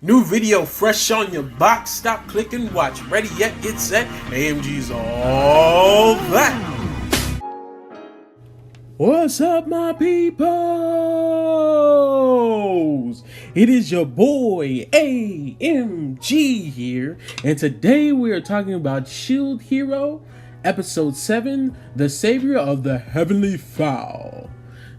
New video fresh on your box. Stop, click, and watch. Ready, yet, get set. AMG's all that. What's up, my peoples? It is your boy AMG here, and today we are talking about Shield Hero, Episode 7, The Savior of the Heavenly Fowl.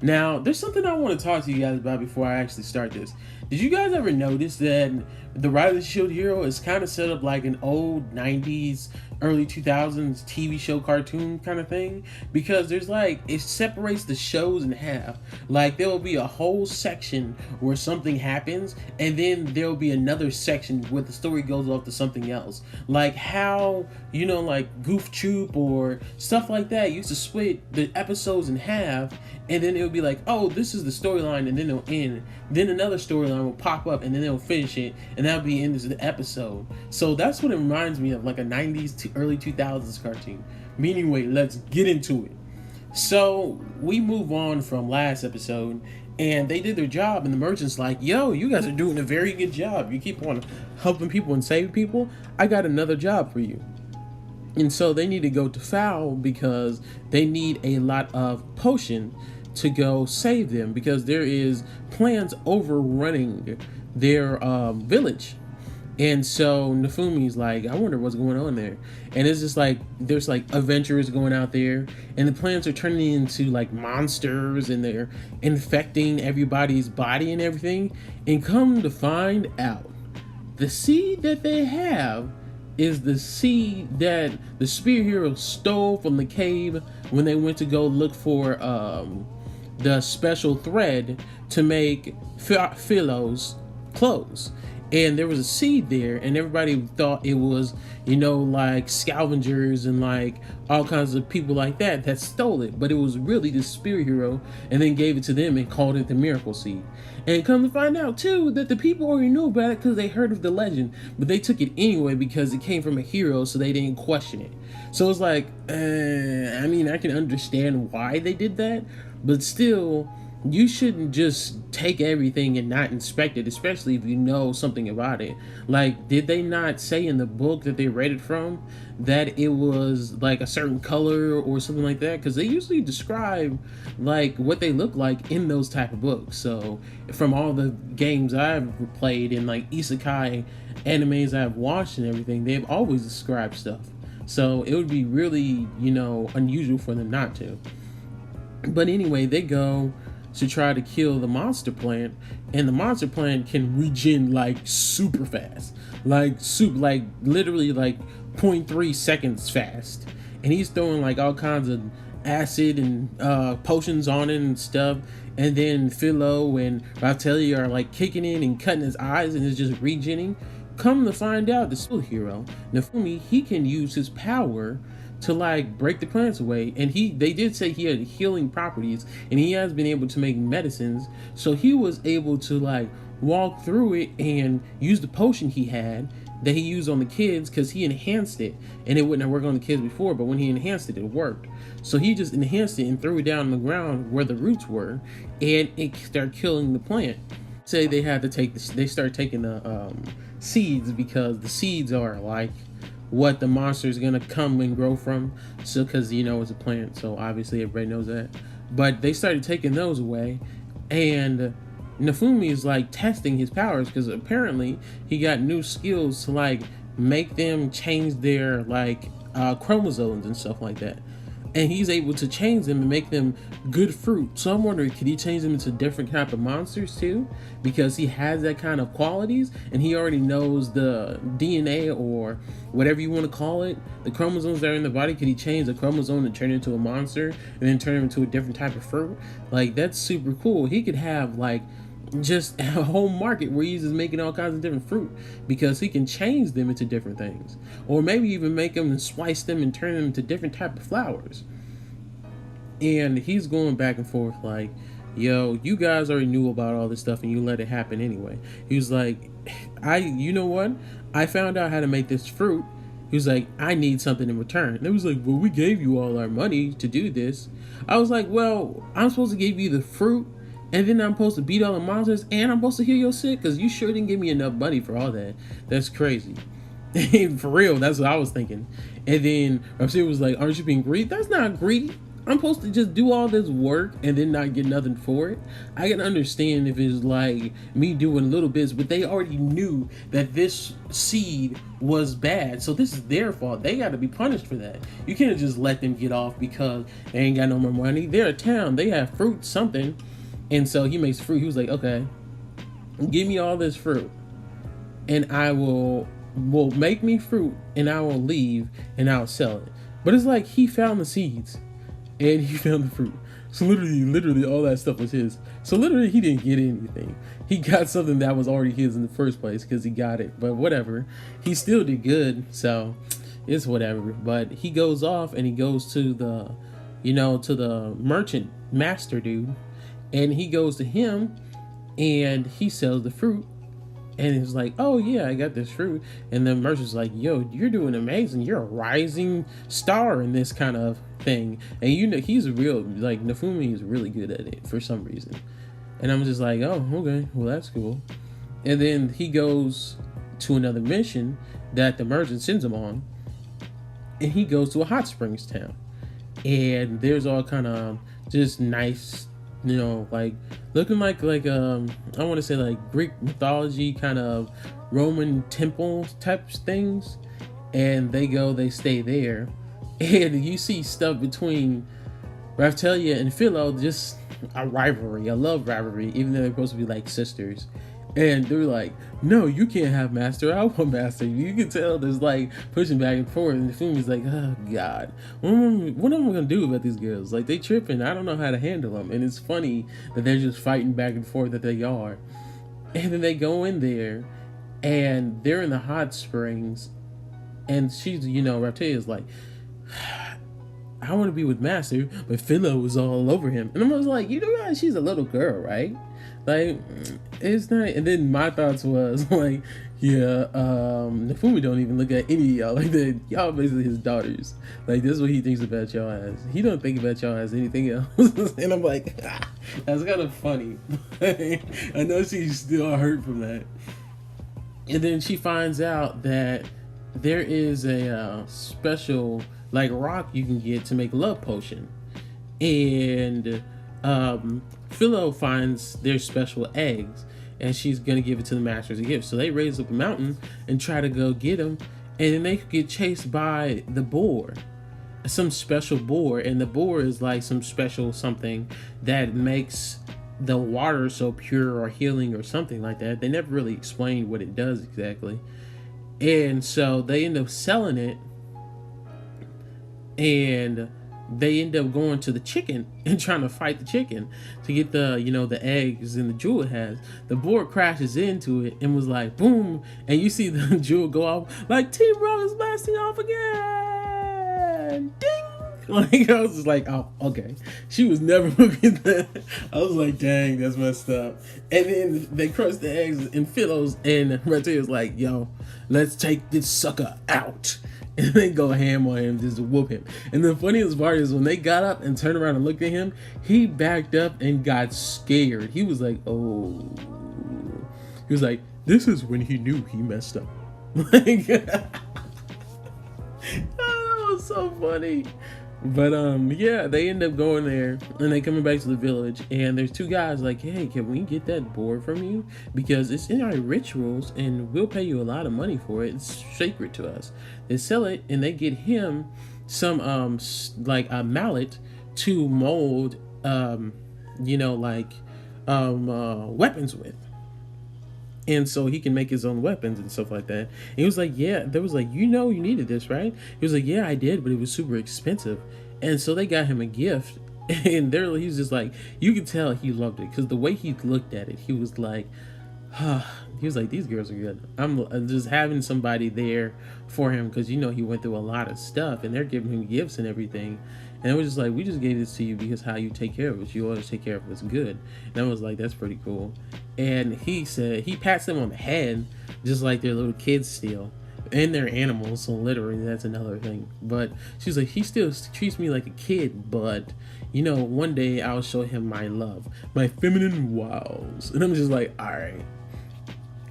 Now, there's something I want to talk to you guys about before I actually start this. Did you guys ever notice that the Rise of the Shield Hero is kind of set up like an old 90s, early 2000s TV show cartoon kind of thing? Because there's like, it separates the shows in half. Like, there will be a whole section where something happens, and then there will be another section where the story goes off to something else. Like how, you know, like Goof Troop or stuff like that used to split the episodes in half, and then it would be like, oh, this is the storyline, and then it'll end. Then another storyline will pop up, and then they'll finish it, and that'll be the end of the episode. So that's what it reminds me of, like a 90s to early 2000s cartoon. Anyway, let's get into it. So we move on from last episode, and they did their job, and the merchant's like, yo, you guys are doing a very good job. You keep on helping people and saving people. I got another job for you. And so they need to go to Fowl because they need a lot of potion to go save them, because there is plans overrunning their village. And so Naofumi's like, I wonder what's going on there. And it's just like, there's like adventurers going out there, and the plants are turning into like monsters, and they're infecting everybody's body and everything. And come to find out, the seed that they have is the seed that the Spear Hero stole from the cave when they went to go look for the special thread to make Philo's clothes. And there was a seed there, and everybody thought it was, you know, like scavengers and like all kinds of people like that stole it. But it was really the Spear Hero, and then gave it to them and called it the Miracle Seed. And come to find out too that the people already knew about it because they heard of the legend, but they took it anyway because it came from a hero, so they didn't question it. So it's like, I mean, I can understand why they did that, but still, you shouldn't just take everything and not inspect it, especially if you know something about it. Like, did they not say in the book that they read it from that it was like a certain color or something like that? Because they usually describe like what they look like in those type of books. So from all the games I've played and like isekai animes I've watched and everything, they've always described stuff. So it would be really, you know, unusual for them not to. But anyway, they go to try to kill the monster plant, and the monster plant can regen like super fast, like literally like 0.3 seconds fast, and he's throwing like all kinds of acid and potions on it and stuff. And then Philo and Ratelli are like kicking in and cutting his eyes, and it's just regenning. Come to find out, the Shield Hero Naofumi, he can use his power to like break the plants away, and they did say he had healing properties, and he has been able to make medicines, so he was able to like walk through it and use the potion he had that he used on the kids, because he enhanced it, and it wouldn't have worked on the kids before, but when he enhanced it, it worked. So he just enhanced it and threw it down on the ground where the roots were, and it started killing the plant. Say they had to take they start taking the seeds, because the seeds are like what the monster is gonna come and grow from. So, because you know it's a plant, so obviously everybody knows that. But they started taking those away, and Naofumi is like testing his powers, because apparently he got new skills to like make them change their like chromosomes and stuff like that. And he's able to change them and make them good fruit. So I'm wondering, could he change them into different type of monsters too? Because he has that kind of qualities, and he already knows the DNA, or whatever you want to call it, the chromosomes that are in the body. Could he change the chromosome and turn it into a monster, and then turn it into a different type of fruit? Like, that's super cool. He could have like just a whole market where he's just making all kinds of different fruit, because he can change them into different things, or maybe even make them and slice them and turn them into different type of flowers. And he's going back and forth like, yo, you guys already knew about all this stuff and you let it happen anyway. He was like, you know what, I found out how to make this fruit. He was like, I need something in return. And it was like, well, we gave you all our money to do this. I was like, well, I'm supposed to give you the fruit And then I'm supposed to beat all the monsters, and I'm supposed to heal your sick? Because you sure didn't give me enough money for all that. That's crazy. For real, that's what I was thinking. And then Raphael was like, aren't you being greedy? That's not greedy. I'm supposed to just do all this work and then not get nothing for it. I can understand if it's like me doing little bits, but they already knew that this seed was bad. So this is their fault. They got to be punished for that. You can't just let them get off because they ain't got no more money. They're a town. They have fruit, something. And so he makes fruit. He was like, okay, give me all this fruit and I will make me fruit and I will leave and I'll sell it. But it's like he found the seeds and he found the fruit. So literally all that stuff was his. So literally he didn't get anything. He got something that was already his in the first place because he got it. But whatever. He still did good. So it's whatever. But he goes off and he goes to the, to the merchant master dude. And he goes to him and he sells the fruit. And he's like, oh yeah, I got this fruit. And the merchant's like, yo, you're doing amazing. You're a rising star in this kind of thing. And he's Naofumi is really good at it for some reason. And I'm just like, oh, okay, well that's cool. And then he goes to another mission that the merchant sends him on. And he goes to a hot springs town. And there's all kind of just nice, looking like I want to say like Greek mythology kind of Roman temple type things. And they stay there, and you see stuff between Raftalia and Philo, just a rivalry, a love rivalry, even though they're supposed to be like sisters. And they're like, no, you can't have master, I want master. You can tell there's like pushing back and forth, and the film is like, oh god, what am I gonna do about these girls? Like, they tripping, I don't know how to handle them. And it's funny that they're just fighting back and forth, that they are. And then they go in there and they're in the hot springs, and she's, Raptalia's like, I want to be with master, but Philo was all over him. And I was like, you know, she's a little girl, right? Like, it's not. And then my thoughts was like, yeah, Naofumi don't even look at any of y'all like that. Y'all basically his daughters. Like, this is what he thinks about y'all as. He don't think about y'all as anything else. And I'm like, that's kind of funny. I know she's still hurt from that. And then she finds out that there is a special like rock you can get to make love potion. And Philo finds their special eggs, and she's gonna give it to the master as a gift. So they raise up a mountain and try to go get him, and then they get chased by the boar, some special boar. And the boar is like some special something that makes the water so pure or healing or something like that. They never really explained what it does exactly. And so they end up selling it, and they end up going to the chicken and trying to fight the chicken to get the, the eggs and the jewel it has. The boar crashes into it and was like, boom. And you see the jewel go off like, Team Rock is blasting off again. Ding. Like, I was just like, oh, okay. She was never looking at that. I was like, dang, that's messed up. And then they crush the eggs, and Philo's and Ratia's like, yo, let's take this sucker out. And they go ham on him, just whoop him. And the funniest part is when they got up and turned around and looked at him, he backed up and got scared. He was like, oh. He was like, this is when he knew he messed up. Like, oh, that was so funny. But yeah, they end up going there, and they coming back to the village, and there's two guys like, hey, can we get that board from you? Because it's in our rituals, and we'll pay you a lot of money for it. It's sacred to us. They sell it, and they get him some like a mallet to mold weapons with. And so he can make his own weapons and stuff like that. And he was like, yeah, there was like, you needed this, right? He was like, yeah, I did, but it was super expensive. And so they got him a gift. And he was just like, you could tell he loved it, because the way he looked at it, he was like, he was like, these girls are good. I'm just having somebody there for him, because, he went through a lot of stuff, and they're giving him gifts and everything. And it was just like, we just gave this to you because how you take care of us. You always take care of us good. And I was like, that's pretty cool. And he said, he pats them on the head, just like they're little kids still. And they're animals, so literally that's another thing. But she's like, he still treats me like a kid, but you know, one day I'll show him my love, my feminine wiles. And I'm just like, all right.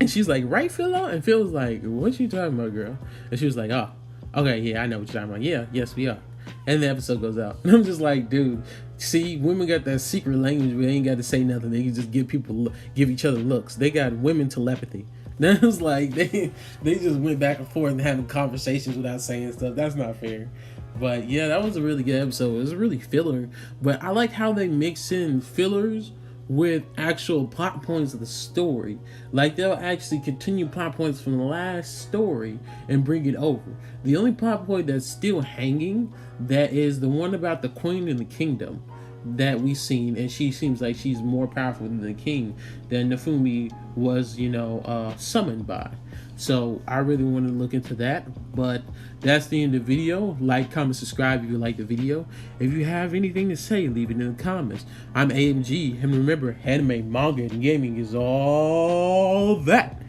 And she's like, right, Philo? And Phil's like, what you talking about, girl? And she was like, oh, okay, yeah, I know what you're talking about. Yeah, yes, we are. And the episode goes out. And I'm just like, dude, see, women got that secret language where they ain't got to say nothing. They can just give each other looks. They got women telepathy. That was like, they just went back and forth and having conversations without saying stuff. That's not fair. But yeah, that was a really good episode. It was really filler. But I like how they mix in fillers with actual plot points of the story. Like, they'll actually continue plot points from the last story and bring it over. The only plot point that's still hanging, that is the one about the queen and the kingdom that we've seen, and she seems like she's more powerful than the king than Naofumi was, summoned by. So I really want to look into that. But that's the end of the video. Like, comment, subscribe if you like the video. If you have anything to say, leave it in the comments. I'm AMG, and remember, anime, manga, and gaming is all that.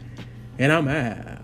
And I'm out.